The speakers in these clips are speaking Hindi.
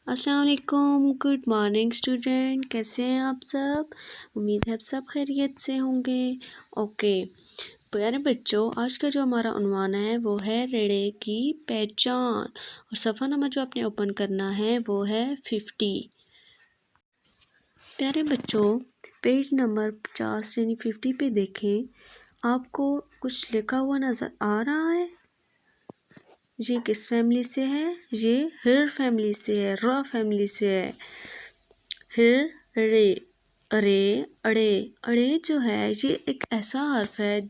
अस्सलाम वालेकुम, गुड मॉर्निंग स्टूडेंट। कैसे हैं आप सब? उम्मीद है आप सब खैरियत से होंगे। ओके प्यारे बच्चों, आज का जो हमारा उन्वान है वो है रेड़े की पहचान और सफ़ा नंबर जो आपने ओपन करना है वो है 50। प्यारे बच्चों, पेज नंबर 50 यानी 50 पे देखें, आपको कुछ लिखा हुआ नज़र आ रहा है। ये किस फैमिली से है? ये हिर फैमिली से है, र फैमिली से है। हिर रे अरे अड़े अड़े जो है ये एक ऐसा हर्फ है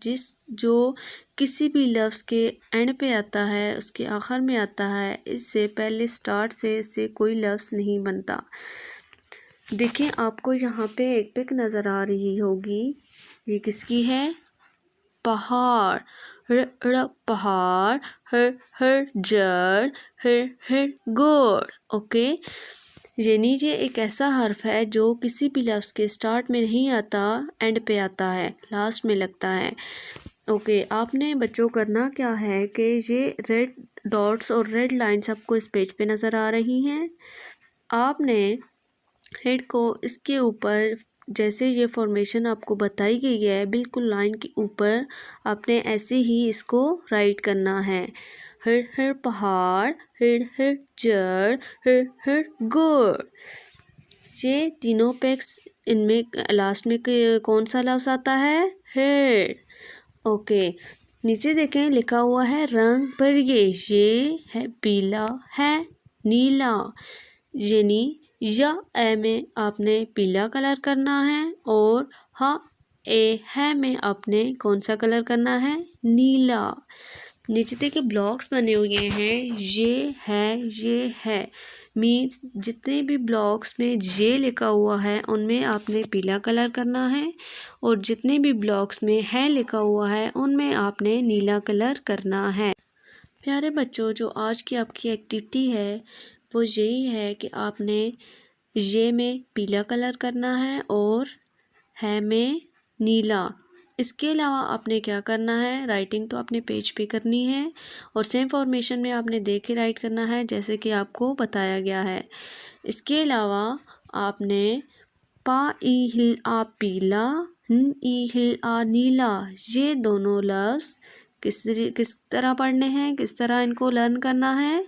जो किसी भी लफ्ज़ के एंड पे आता है, उसके आखिर में आता है। इससे पहले स्टार्ट से इससे कोई लफ्ज़ नहीं बनता। देखिए आपको यहाँ पे एक पिक नज़र आ रही होगी, ये किसकी है? पहाड़। पहाड़, हर जड़, हर गोड़। ओके, यानी ये एक ऐसा हर्फ है जो किसी भी लफ्ज़ के स्टार्ट में नहीं आता, एंड पे आता है, लास्ट में लगता है। ओके, आपने बच्चों करना क्या है कि ये रेड डॉट्स और रेड लाइंस आपको इस पेज पे नज़र आ रही हैं। आपने हेड को इसके ऊपर, जैसे ये फॉर्मेशन आपको बताई गई है, बिल्कुल लाइन के ऊपर आपने ऐसे ही इसको राइट करना है। हर पहाड़, हर जड़, हर गोड़। ये तीनों पेक्स, इनमें लास्ट में कौन सा लफ्ज़ आता है? हेड। ओके, नीचे देखें लिखा हुआ है रंग भरिए। ये है पीला, है नीला, यानी या ए में आपने पीला कलर करना है और हाँ ए है में आपने कौन सा कलर करना है? नीला। नीचे देखिए ब्लॉक्स बने हुए हैं, ये है मीन्स जितने भी ब्लॉक्स में ये लिखा हुआ है उनमें आपने पीला कलर करना है और जितने भी ब्लॉक्स में है लिखा हुआ है उनमें आपने नीला कलर करना है। प्यारे बच्चों, जो आज की आपकी एक्टिविटी है वो यही है कि आपने ये में पीला कलर करना है और है में नीला। इसके अलावा आपने क्या करना है? राइटिंग तो आपने पेज पे करनी है और सेम फॉर्मेशन में आपने देख के राइट करना है जैसे कि आपको बताया गया है। इसके अलावा आपने पा ई हिल आ पीला, ई हिल आ नीला, ये दोनों लफ्ज़ किस तरह पढ़ने हैं, किस तरह इनको लर्न करना है?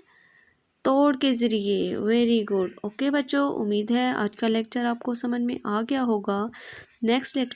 तोड़ के ज़रिए। Very good. ओके बच्चों, उम्मीद है आज का लेक्चर आपको समझ में आ गया होगा। Next lecture